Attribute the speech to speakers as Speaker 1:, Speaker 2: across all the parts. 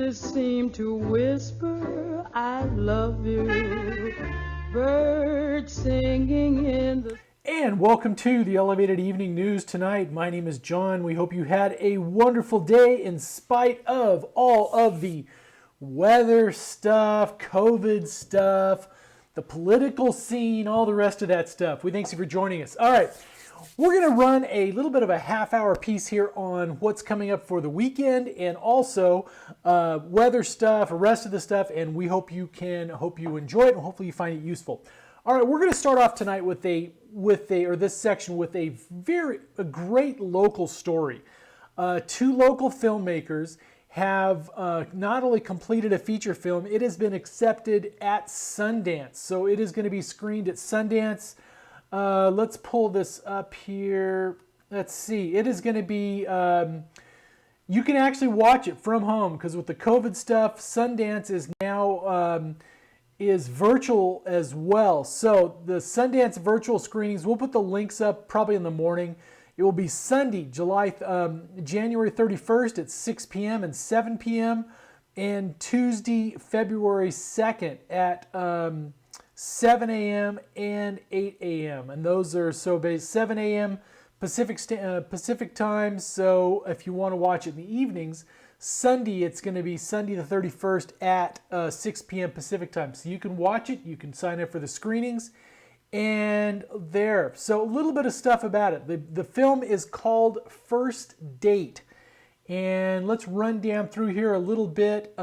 Speaker 1: Voices seem to whisper, I love you. Birds singing in the...
Speaker 2: And welcome to the Elevated Evening News tonight. My name is John. We hope you had a wonderful day in spite of all of the weather stuff, COVID stuff, the political scene, all the rest of that stuff. We thank you for joining us. All right, we're going to run a little bit of a half-hour piece here on what's coming up for the weekend and also weather stuff, the rest of the stuff, and we hope you enjoy it and hopefully you find it useful. All right, we're going to start off tonight with this section with a great local story. Two local filmmakers have not only completed a feature film, it has been accepted at Sundance. So it is going to be screened at Sundance. Let's pull this up here. Let's see. It is going to be, you can actually watch it from home because with the COVID stuff, Sundance is now is virtual as well. So the Sundance virtual screenings, we'll put the links up probably in the morning. It will be Sunday, January 31st at 6 p.m. and 7 p.m. and Tuesday, February 2nd at 7 a.m. and 8 a.m. And those are 7 a.m. Pacific time. So if you want to watch it in the evenings, Sunday, it's going to be Sunday the 31st at 6 p.m. Pacific time. So you can watch it. You can sign up for the screenings. And there. So a little bit of stuff about it. The film is called First Date. And let's run down through here a little bit.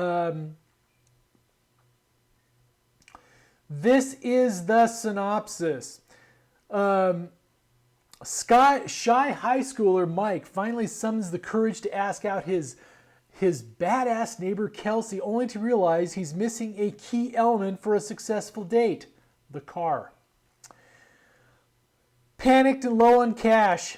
Speaker 2: This is the synopsis. Shy high schooler Mike finally summons the courage to ask out his badass neighbor Kelsey, only to realize he's missing a key element for a successful date, the car. Panicked and low on cash,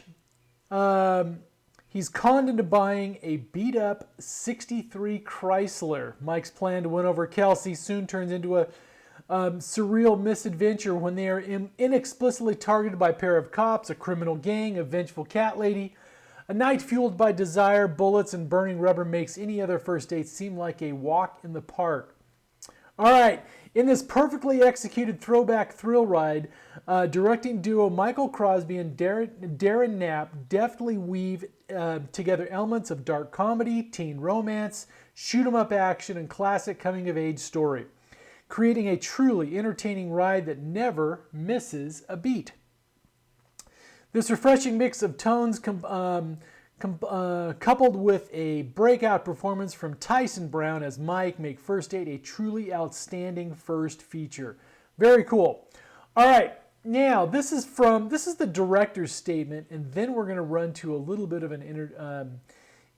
Speaker 2: he's conned into buying a beat-up 63 Chrysler. Mike's plan to win over Kelsey soon turns into a surreal misadventure when they are inexplicably targeted by a pair of cops, a criminal gang, a vengeful cat lady. A night fueled by desire, bullets, and burning rubber makes any other first date seem like a walk in the park. All right, in this perfectly executed throwback thrill ride, directing duo Michael Crosby and Darren Knapp deftly weave together elements of dark comedy, teen romance, shoot-'em-up action, and classic coming-of-age story, creating a truly entertaining ride that never misses a beat. This refreshing mix of tones coupled with a breakout performance from Tyson Brown as Mike make First Date a truly outstanding first feature. Very cool. All right, now this is the director's statement, and then we're going to run to a little bit of an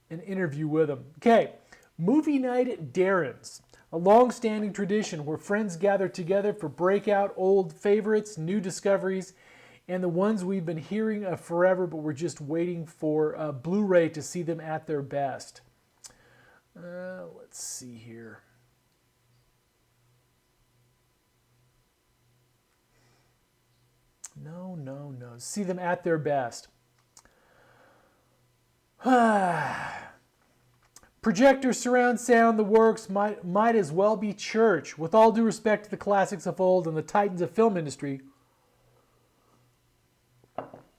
Speaker 2: interview with him. Okay, movie night at Darren's, a long-standing tradition where friends gather together for breakout old favorites, new discoveries, and the ones we've been hearing of forever, but we're just waiting for Blu-ray to see them at their best. Let's see here. No. See them at their best. Projector, surround sound, the works might as well be church. With all due respect to the classics of old and the titans of film industry,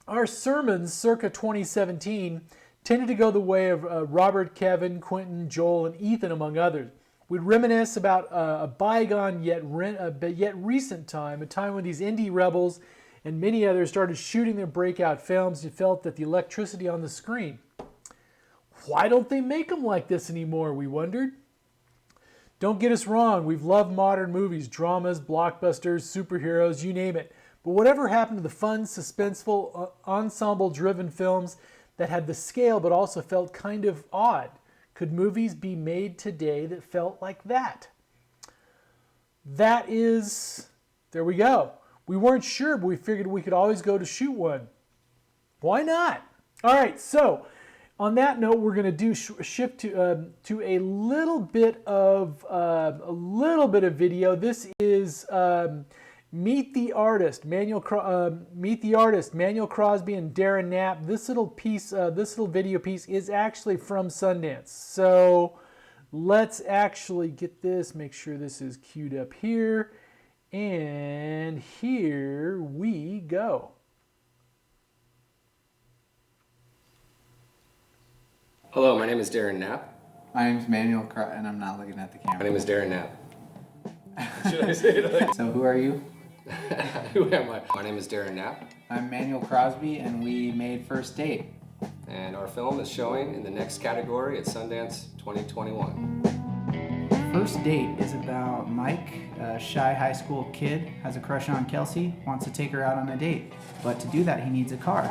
Speaker 2: our sermons circa 2017 tended to go the way of Robert, Kevin, Quentin, Joel, and Ethan, among others. We'd reminisce about a bygone yet recent time, a time when these indie rebels and many others started shooting their breakout films and felt that the electricity on the screen. Why don't they make them like this anymore, we wondered. Don't get us wrong, we've loved modern movies, dramas, blockbusters, superheroes, you name it. But whatever happened to the fun, suspenseful, ensemble-driven films that had the scale but also felt kind of odd? Could movies be made today that felt like that? There we go. We weren't sure, but we figured we could always go to shoot one. Why not? All right, so on that note, we're going to shift to a little bit of video. This is Meet the Artist, Manuel Crosby and Darren Knapp. This little video piece is actually from Sundance. So let's actually get this, make sure this is queued up here. And here we go.
Speaker 3: Hello, my name is Darren Knapp.
Speaker 4: My name's Manuel, and I'm not looking at the camera.
Speaker 3: My name is Darren Knapp. Should I say it like
Speaker 4: So who are you?
Speaker 3: Who am I? My name is Darren Knapp,
Speaker 4: I'm Manuel Crosby, and we made First Date.
Speaker 3: and our film is showing in the next category at Sundance 2021.
Speaker 4: First Date is about Mike, a shy high school kid, has a crush on Kelsey, wants to take her out on a date. But to do that, he needs a car.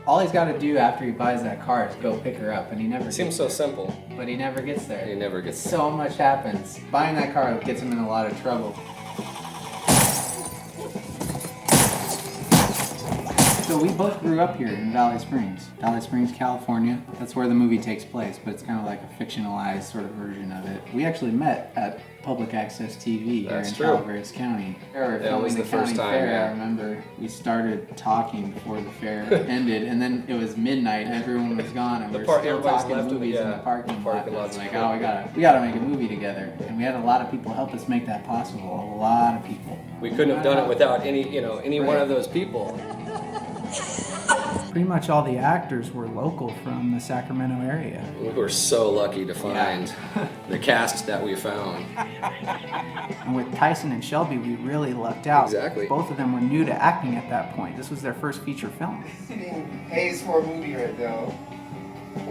Speaker 4: All he's got to do after he buys that car is go pick her up, and he never
Speaker 3: It seems so simple.
Speaker 4: but he never gets there.
Speaker 3: He never gets
Speaker 4: So much happens. Buying that car gets him in a lot of trouble. So we both grew up here in Valley Springs, California. That's where the movie takes place, but it's kind of like a fictionalized sort of version of it. We actually met at public access TV here
Speaker 3: That's
Speaker 4: in
Speaker 3: true.
Speaker 4: Calaveras County. We were
Speaker 3: That was
Speaker 4: filming
Speaker 3: the first
Speaker 4: county
Speaker 3: time,
Speaker 4: fair.
Speaker 3: yeah.
Speaker 4: I remember we started talking before the fair ended, and then it was midnight. Everyone was gone, and we were still
Speaker 3: everybody's
Speaker 4: talking
Speaker 3: left in the-
Speaker 4: movies in
Speaker 3: yeah,
Speaker 4: the parking lot. It was
Speaker 3: lot's
Speaker 4: like,
Speaker 3: cool.
Speaker 4: oh, we gotta make a movie together, and we had a lot of people help us make that possible. A lot of people.
Speaker 3: We couldn't have done it without any one of those people.
Speaker 4: Pretty much all the actors were local from the Sacramento area.
Speaker 3: We were so lucky to find the cast that we found.
Speaker 4: And with Tyson and Shelby, we really lucked out.
Speaker 3: Exactly.
Speaker 4: Both of them were new to acting at that point. This was their first feature film.
Speaker 5: Pays for a movie right now.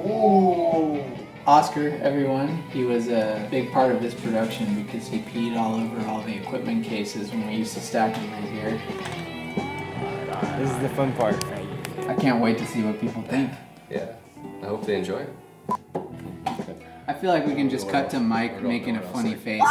Speaker 5: Ooh.
Speaker 4: Oscar, everyone, he was a big part of this production because he peed all over all the equipment cases when we used to stack them right here.
Speaker 5: This is the fun part.
Speaker 4: I can't wait to see what people think.
Speaker 3: Yeah, I hope they enjoy it.
Speaker 4: I feel like we can just cut to Mike making a funny face.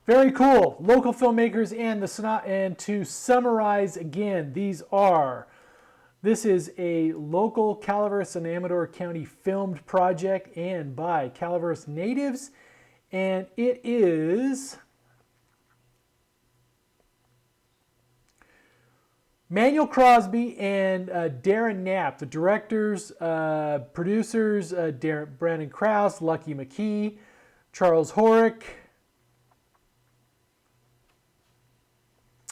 Speaker 2: Very cool. Local filmmakers and to summarize again, this is a local Calaveras and Amador County filmed project and by Calaveras natives, and it is Manuel Crosby and Darren Knapp, the directors, producers, Brandon Krause, Lucky McKee, Charles Horick.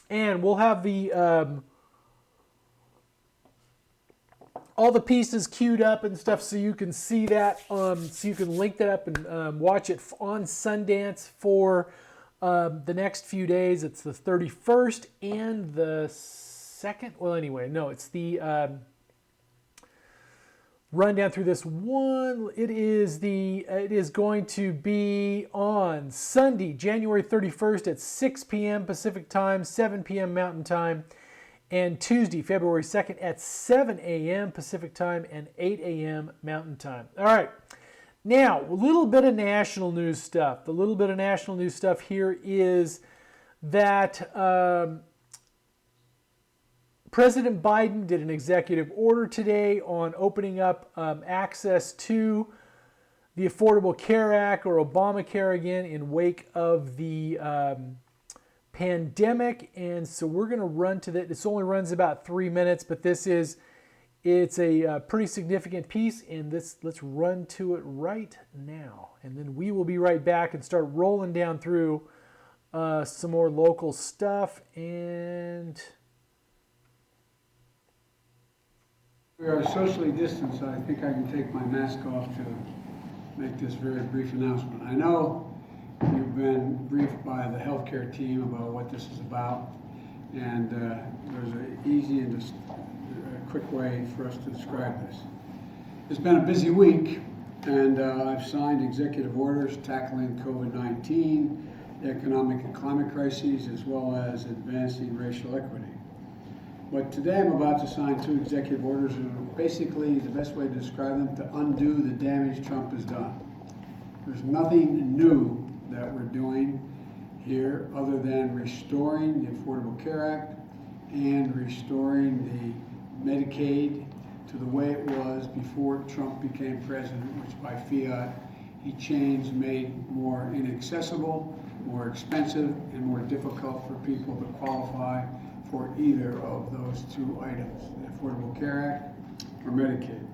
Speaker 2: And we'll have the all the pieces queued up and stuff, so you can see that. So you can link that up and watch it on Sundance for the next few days. It's the 31st and the 2nd. Well, anyway, no, it's the run down through this one. It is going to be on Sunday, January 31st at 6 p.m. Pacific Time, 7 p.m. Mountain Time, and Tuesday, February 2nd at 7 a.m. Pacific Time and 8 a.m. Mountain Time. All right. Now, a little bit of national news stuff. The little bit of national news stuff here is that President Biden did an executive order today on opening up access to the Affordable Care Act, or Obamacare again, in wake of the pandemic. And so we're going to run to that. This only runs about 3 minutes, but it's a pretty significant piece, and let's run to it right now. And then we will be right back and start rolling down through some more local stuff. And
Speaker 6: We are socially distanced, so I think I can take my mask off to make this very brief announcement. I know you've been briefed by the healthcare team about what this is about, and there's an easy and just a quick way for us to describe this. It's been a busy week, and I've signed executive orders tackling COVID-19, economic and climate crises, as well as advancing racial equity. But today I'm about to sign 2 executive orders, and basically the best way to describe them, to undo the damage Trump has done. There's nothing new that we're doing here other than restoring the Affordable Care Act and restoring the Medicaid to the way it was before Trump became president, which by fiat he changed, made more inaccessible, more expensive, and more difficult for people to qualify for either of those two items, the Affordable Care Act or Medicaid.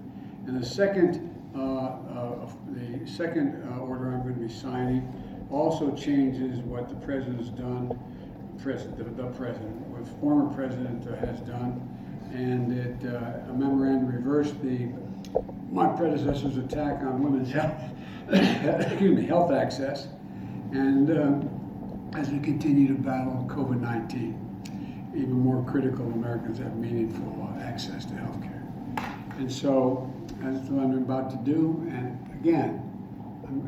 Speaker 6: And the second order I'm going to be signing also changes what the president's done, what former president has done, and it a memorandum reversed my predecessor's attack on women's health, health access, and as we continue to battle COVID-19, even more critical Americans have meaningful access to health care. And so that's what I'm about to do. And again,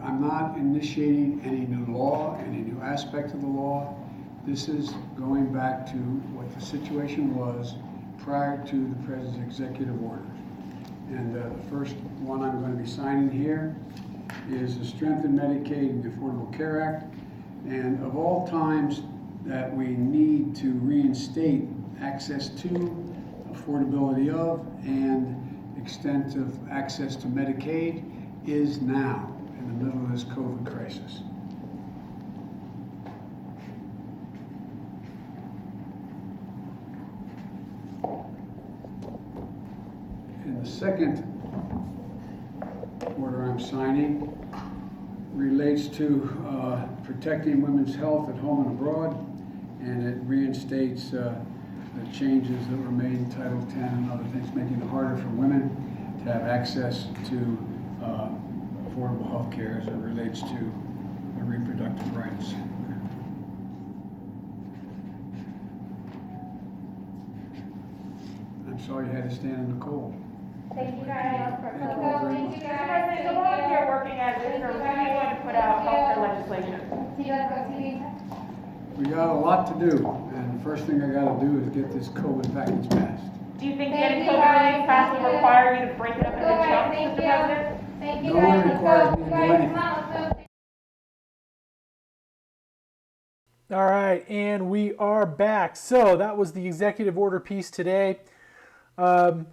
Speaker 6: I'm not initiating any new law, any new aspect of the law. This is going back to what the situation was prior to the president's executive orders. And the first one I'm going to be signing here is the Strengthen Medicaid and the Affordable Care Act. And of all times that we need to reinstate access to, affordability of, and extent of access to Medicaid is now, in the middle of this COVID crisis. And the second order I'm signing relates to protecting women's health at home and abroad, and it reinstates the changes that were made in Title X and other things, making it harder for women to have access to affordable health care as it relates to reproductive rights. I'm sorry you had to stand in the cold.
Speaker 7: Thank you guys.
Speaker 6: Thank you very much.
Speaker 7: Mr. President, so long as you're working as is, or when are you going to put out healthcare legislation?
Speaker 6: We got a lot to do, and the first thing I got to do is get this COVID package passed.
Speaker 7: Do you think getting COVID relief passed will require you to break it up into chunks, Mr. President?
Speaker 6: No one requires me to do anything.
Speaker 2: All right, and we are back. So that was the executive order piece today. A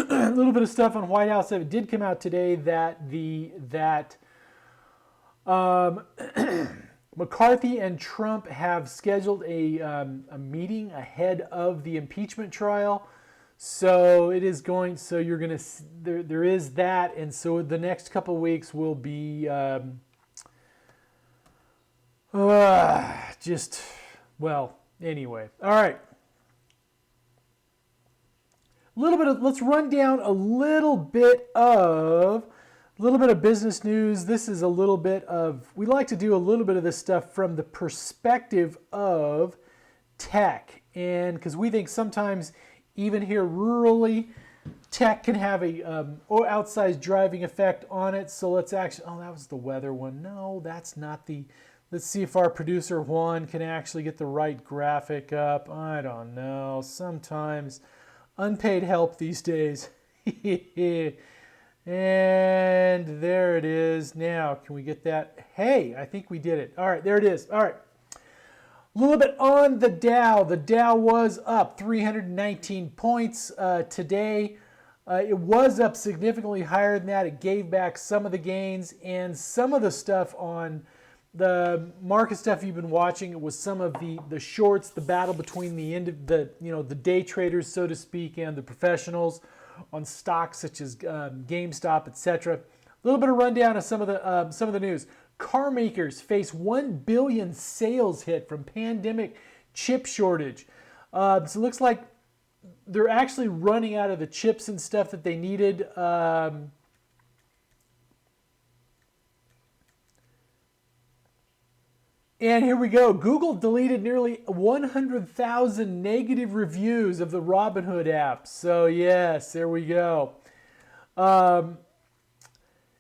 Speaker 2: little bit of stuff on White House. It did come out today that McCarthy and Trump have scheduled a meeting ahead of the impeachment trial. So it is going. So you're going to there is that, and so the next couple of weeks will be anyway. All right. Let's run down a little bit of business news. This is a little bit of, we like to do a little bit of this stuff from the perspective of tech, and because we think sometimes even here rurally, tech can have a outsized driving effect on it. So let's actually, that was the weather one. No, that's not the. Let's see if our producer Juan can actually get the right graphic up. I don't know. Sometimes unpaid help these days. And there it is. Now, can we get that? Hey, I think we did it. All right, there it is. All right. A little bit on the Dow. The Dow was up 319 points today. It was up significantly higher than that. It gave back some of the gains, and some of the stuff on the market stuff you've been watching, it was some of the shorts, the battle between the day traders, so to speak, and the professionals on stocks such as GameStop, etc. A little bit of rundown of some of the news. Car makers face 1 billion sales hit from pandemic chip shortage. So it looks like they're actually running out of the chips and stuff that they needed. And here we go. Google deleted nearly 100,000 negative reviews of the Robinhood app. So yes, there we go. Apple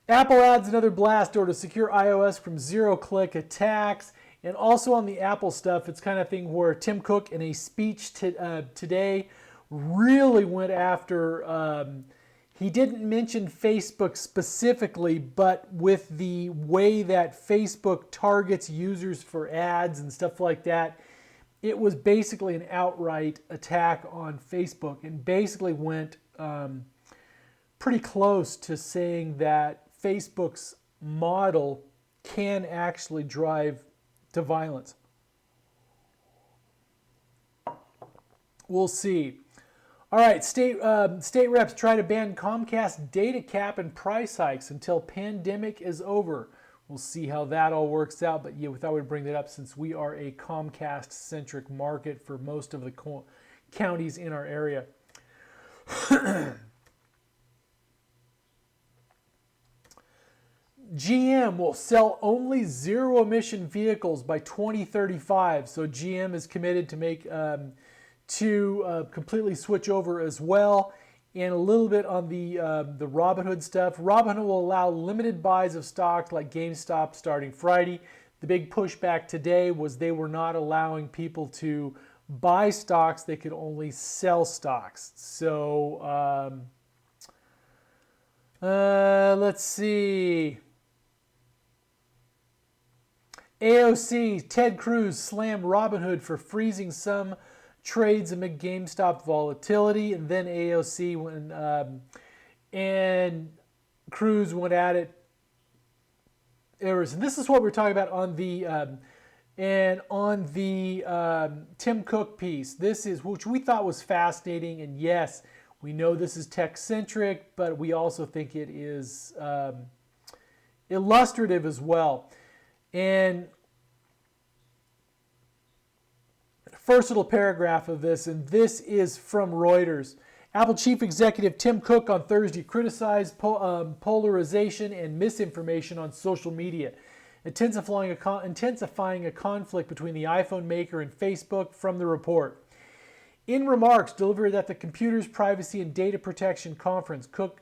Speaker 2: adds another blast door to secure iOS from zero-click attacks. And also on the Apple stuff, it's kind of thing where Tim Cook in a speech today really went after, he didn't mention Facebook specifically, but with the way that Facebook targets users for ads and stuff like that, it was basically an outright attack on Facebook, and basically went pretty close to saying that Facebook's model can actually drive to violence. We'll see. All right, state reps try to ban Comcast data cap and price hikes until pandemic is over. We'll see how that all works out. But yeah, we thought we'd bring that up since we are a Comcast-centric market for most of the counties in our area. GM will sell only zero-emission vehicles by 2035. So GM is committed to make completely switch over as well. And a little bit on the Robinhood stuff. Robinhood will allow limited buys of stocks like GameStop starting Friday. The big pushback today was they were not allowing people to buy stocks. They could only sell stocks. So let's see. AOC, Ted Cruz slammed Robinhood for freezing some trades amid GameStop volatility, and then AOC went and Cruz went at it. And this is what we're talking about on the Tim Cook piece. This is which we thought was fascinating, and yes, we know this is tech centric, but we also think it is illustrative as well. And first little paragraph of this, and this is from Reuters. Apple chief executive Tim Cook on Thursday criticized polarization and misinformation on social media, intensifying a conflict between the iPhone maker and Facebook from the report. In remarks delivered at the Computers, Privacy, and Data Protection Conference, Cook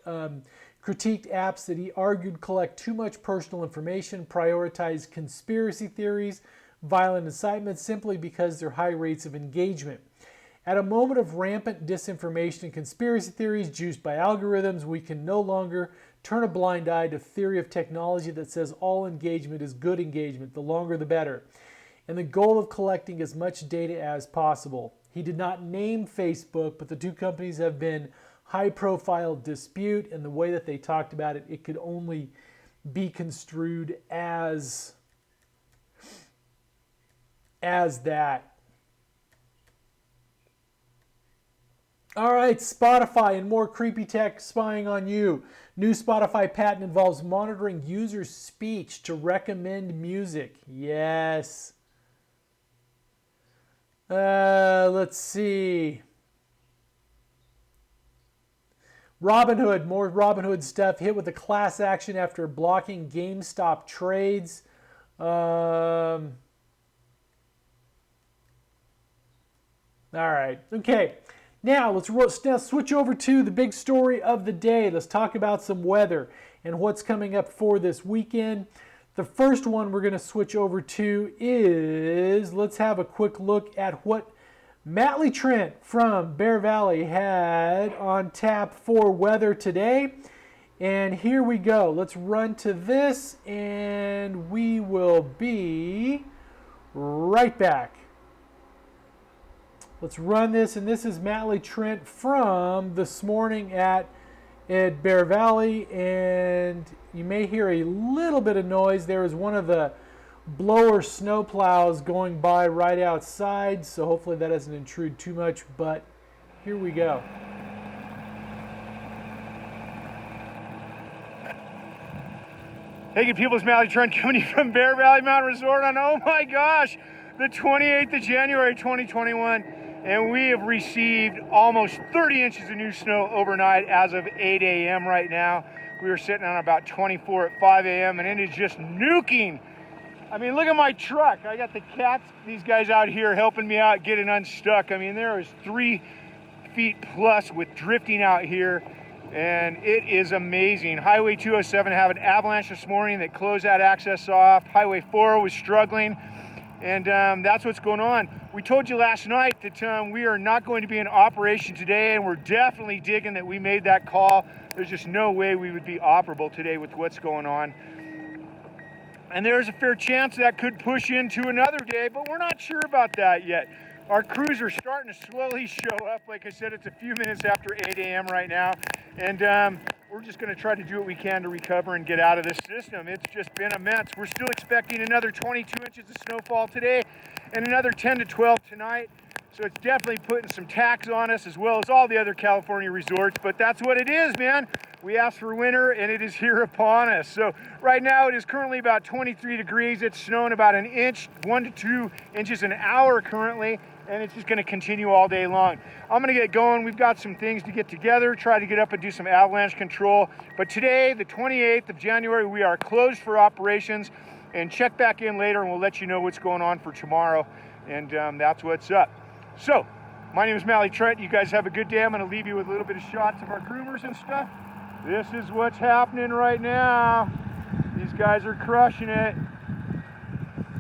Speaker 2: critiqued apps that he argued collect too much personal information, prioritize conspiracy theories, violent incitement simply because their high rates of engagement. At a moment of rampant disinformation and conspiracy theories juiced by algorithms, we can no longer turn a blind eye to theory of technology that says all engagement is good engagement, the longer the better, and the goal of collecting as much data as possible. He did not name Facebook, but the two companies have been high-profile dispute, and the way that they talked about it, it could only be construed as that. All right, Spotify and more creepy tech spying on you. New Spotify patent involves monitoring users' speech to recommend music. Yes. Let's see. Robinhood, more Robinhood stuff, hit with a class action after blocking GameStop trades. All right, okay. Now let's switch over to the big story of the day. Let's talk about some weather and what's coming up for this weekend. The first one we're going to switch over to is, let's have a quick look at what Matley Trent from Bear Valley had on tap for weather today. And here we go. Let's run to this and we will be right back. Let's run this, and this is Matley Trent from this morning at Bear Valley, and you may hear a little bit of noise. There is one of the blower snow plows going by right outside, so hopefully that doesn't intrude too much, but here we go.
Speaker 8: Hey good people, it's Matley Trent coming from Bear Valley Mountain Resort on, oh my gosh, the 28th of January 2021. And we have received almost 30 inches of new snow overnight as of 8 a.m. right now. We were sitting on about 24 at 5 a.m. and it is just nuking. I mean, look at my truck. I got the cats, these guys out here helping me out getting unstuck. I mean, there is 3 feet plus with drifting out here and it is amazing. Highway 207 had an avalanche this morning that closed that access off. Highway 4 was struggling. And that's what's going on. We told you last night that we are not going to be in operation today, and we're definitely digging that we made that call. There's just no way we would be operable today with what's going on. And there's a fair chance that could push into another day, but we're not sure about that yet. Our crews are starting to slowly show up. Like I said, it's a few minutes after 8 a.m. right now. And we're just going to try to do what we can to recover and get out of this system. It's just been immense. We're still expecting another 22 inches of snowfall today and another 10 to 12 tonight. So it's definitely putting some tax on us as well as all the other California resorts, but that's what it is, man. We asked for winter and it is here upon us. So right now it is currently about 23 degrees. It's snowing about an inch, 1 to 2 inches an hour currently, and it's just going to continue all day long. I'm going to get going. We've got some things to get together, try to get up and do some avalanche control. But today, the 28th of January, we are closed for operations, and check back in later and we'll let you know what's going on for tomorrow. And that's what's up. So, my name is Mally Trent. You guys have a good day. I'm going to leave you with a little bit of shots of our groomers and stuff. This is what's happening right now. These guys are crushing it.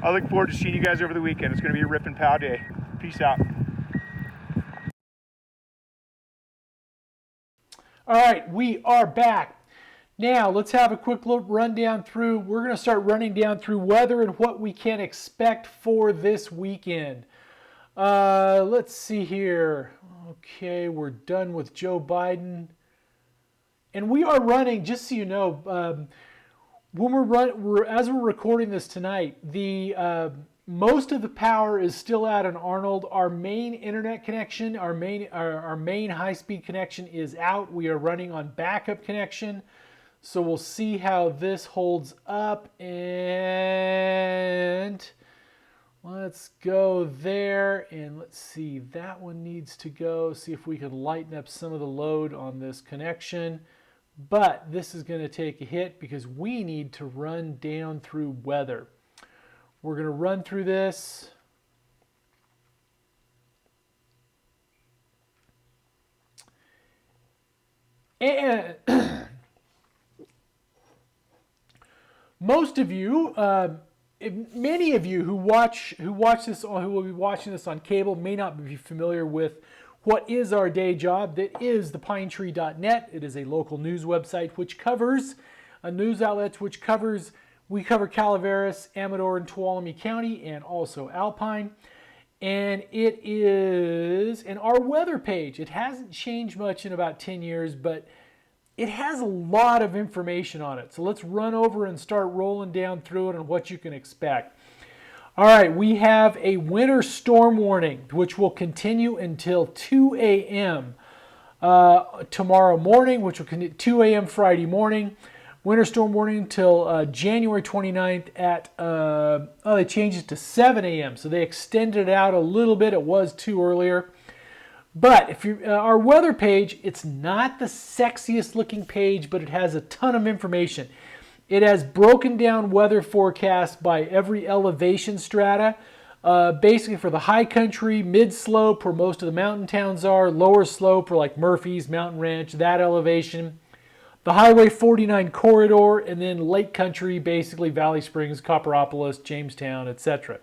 Speaker 8: I look forward to seeing you guys over the weekend. It's going to be a rip and pow day. Peace out.
Speaker 2: All right, we are back. Now, let's have a quick little rundown through. We're going to start running down through weather and what we can expect for this weekend. Let's see here. Okay, we're done with Joe Biden. And we are running, just so you know, when as we're recording this tonight, the most of the power is still out in Arnold. Our main internet connection, our main high-speed connection is out. We are running on backup connection. So we'll see how this holds up, and let's go there, and let's see, that one needs to go. See if we can lighten up some of the load on this connection. But this is going to take a hit because we need to run down through weather. We're going to run through this. And most of you, many of you who watch this or who will be watching this on cable may not be familiar with what is our day job. That is thepinetree.net. It is a local news website which covers a news outlet which covers, we cover Calaveras, Amador, and Tuolumne County, and also Alpine. And it is, and our weather page, it hasn't changed much in about 10 years, but it has a lot of information on it. So let's run over and start rolling down through it and what you can expect. All right, we have a winter storm warning, which will continue until 2 a.m. Tomorrow morning, which will continue 2 a.m. Friday morning. Winter storm warning until January 29th at, they changed it to 7 a.m. So they extended it out a little bit. It was 2 earlier. But if you our weather page, it's not the sexiest looking page, but it has a ton of information. It has broken down weather forecasts by every elevation strata. Basically for the high country, mid slope where most of the mountain towns are, lower slope for like Murphy's, Mountain Ranch, that elevation. The Highway 49 corridor, and then lake country, basically Valley Springs, Copperopolis, Jamestown, etc.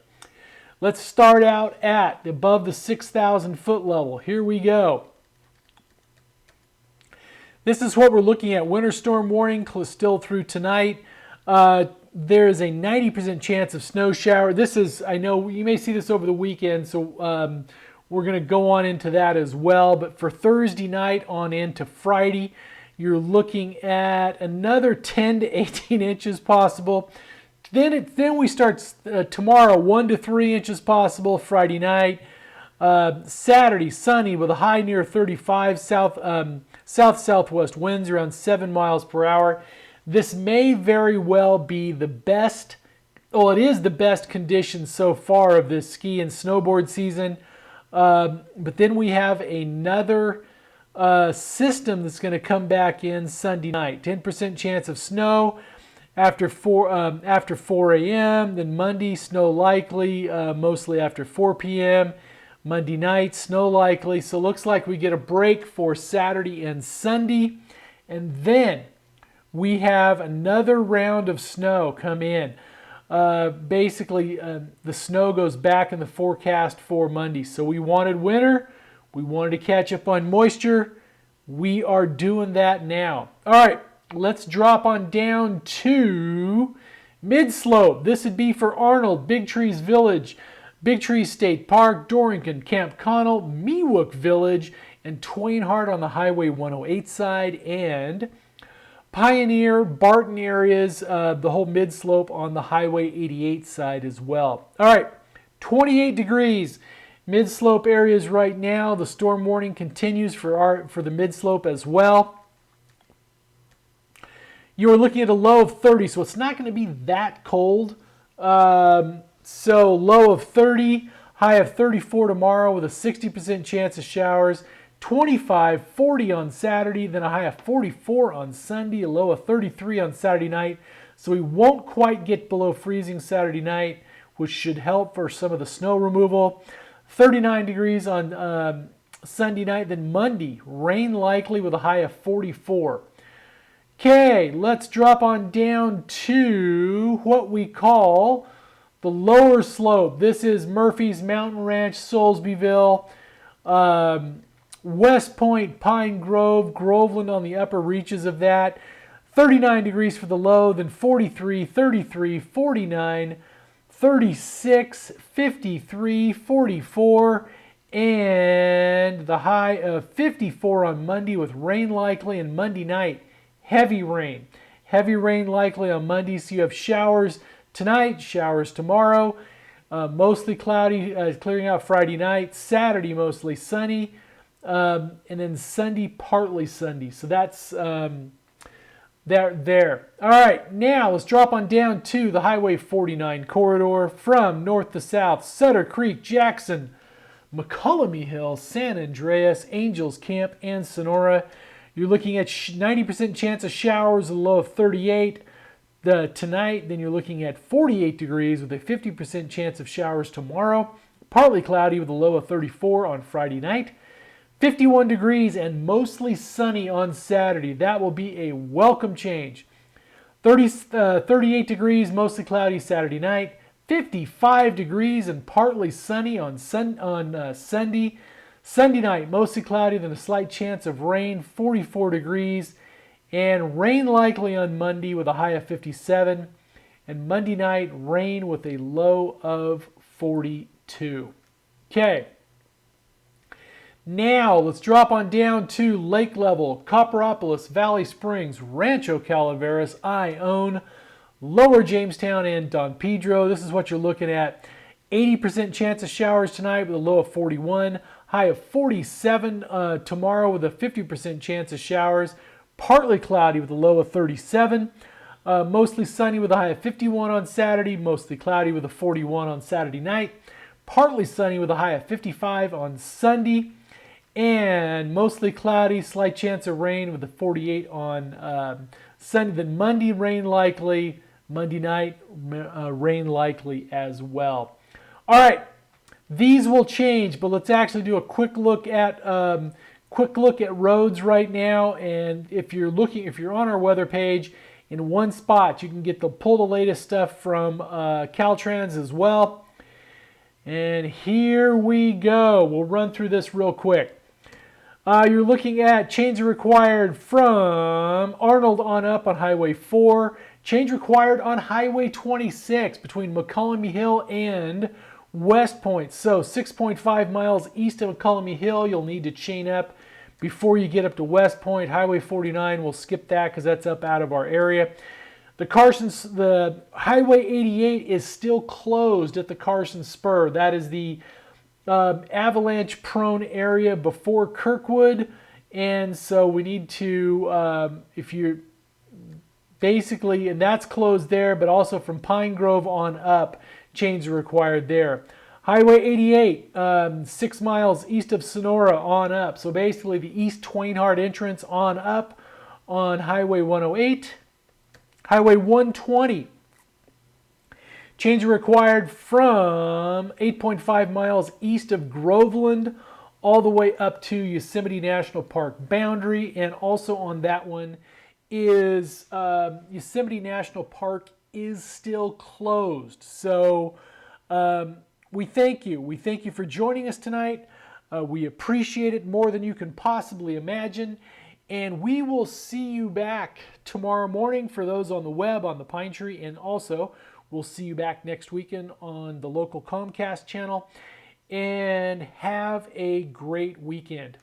Speaker 2: Let's start out at above the 6,000 foot level. Here we go. This is what we're looking at. Winter storm warning still through tonight. There is a 90% chance of snow shower. This is, I know you may see this over the weekend, so we're going to go on into that as well. But for Thursday night on into Friday, you're looking at another 10 to 18 inches possible. Then we start tomorrow, 1 to 3 inches possible Friday night. Saturday, sunny with a high near 35, south-southwest winds around 7 miles per hour. This may very well be the best, well, it is the best conditions so far of this ski and snowboard season. But then we have another system that's going to come back in Sunday night. 10% chance of snow after 4 a.m. Then Monday, snow likely, mostly after 4 p.m. Monday night, snow likely. So it looks like we get a break for Saturday and Sunday. And then we have another round of snow come in. Basically, the snow goes back in the forecast for Monday. So we wanted winter. We wanted to catch up on moisture. We are doing that now. All right, let's drop on down to mid-slope. This would be for Arnold, Big Trees Village, Big Trees State Park, Dorrington, Camp Connell, Meewook Village, and Twain Harte on the Highway 108 side, and Pioneer, Barton areas, the whole mid-slope on the Highway 88 side as well. All right, 28 degrees. Mid-slope areas right now. The storm warning continues for the mid-slope as well. You are looking at a low of 30, so it's not going to be that cold. So low of 30, high of 34 tomorrow with a 60% chance of showers. 25, 40 on Saturday, then a high of 44 on Sunday, a low of 33 on Saturday night. So we won't quite get below freezing Saturday night, which should help for some of the snow removal. 39 degrees on Sunday night, then Monday, rain likely with a high of 44. Okay, let's drop on down to what we call the lower slope. This is Murphy's Mountain Ranch, Soulsbyville, West Point, Pine Grove, Groveland on the upper reaches of that. 39 degrees for the low, then 43, 33, 49, 36, 53, 44, and the high of 54 on Monday with rain likely, and Monday night, heavy rain. Heavy rain likely on Monday, so you have showers tonight, showers tomorrow, mostly cloudy, clearing out Friday night, Saturday mostly sunny, and then Sunday partly sunny. So that's there. All right, now let's drop on down to the Highway 49 corridor from north to south. Sutter Creek, Jackson, McCullamy Hill, San Andreas, Angels Camp, and Sonora. You're looking at 90% chance of showers, a low of 38 tonight. Then you're looking at 48 degrees with a 50% chance of showers tomorrow. Partly cloudy with a low of 34 on Friday night. 51 degrees and mostly sunny on Saturday. That will be a welcome change. 38 degrees, mostly cloudy Saturday night. 55 degrees and partly sunny on Sunday. Sunday night, mostly cloudy, then a slight chance of rain. 44 degrees and rain likely on Monday with a high of 57. And Monday night, rain with a low of 42. Okay. Now, let's drop on down to lake level, Copperopolis, Valley Springs, Rancho Calaveras, Ione, Lower Jamestown, and Don Pedro. This is what you're looking at. 80% chance of showers tonight with a low of 41. High of 47 tomorrow with a 50% chance of showers. Partly cloudy with a low of 37. Mostly sunny with a high of 51 on Saturday. Mostly cloudy with a 41 on Saturday night. Partly sunny with a high of 55 on Sunday. And mostly cloudy, slight chance of rain with a 48 on Sunday. Then Monday, rain likely. Monday night, rain likely as well. All right, these will change, but let's actually do a quick look at roads right now. And if you're on our weather page, in one spot you can pull the latest stuff from Caltrans as well. And here we go. We'll run through this real quick. You're looking at change required from Arnold on up on Highway 4. Change required on Highway 26 between McCullamy Hill and West Point. So 6.5 miles east of McCullamy Hill, you'll need to chain up before you get up to West Point. Highway 49, we'll skip that because that's up out of our area. The Highway 88 is still closed at the Carson Spur. That is the avalanche prone area before Kirkwood, and so we need to and that's closed there, but also from Pine Grove on up, change required there. Highway 88, 6 miles east of Sonora on up, so basically the East Twainhart entrance on up on Highway 108. Highway 120, change required from 8.5 miles east of Groveland all the way up to Yosemite National Park boundary. And also on that one is Yosemite National Park is still closed. So we thank you. We thank you for joining us tonight. We appreciate it more than you can possibly imagine. And we will see you back tomorrow morning for those on the web, on the Pine Tree, and also we'll see you back next weekend on the local Comcast channel. And have a great weekend.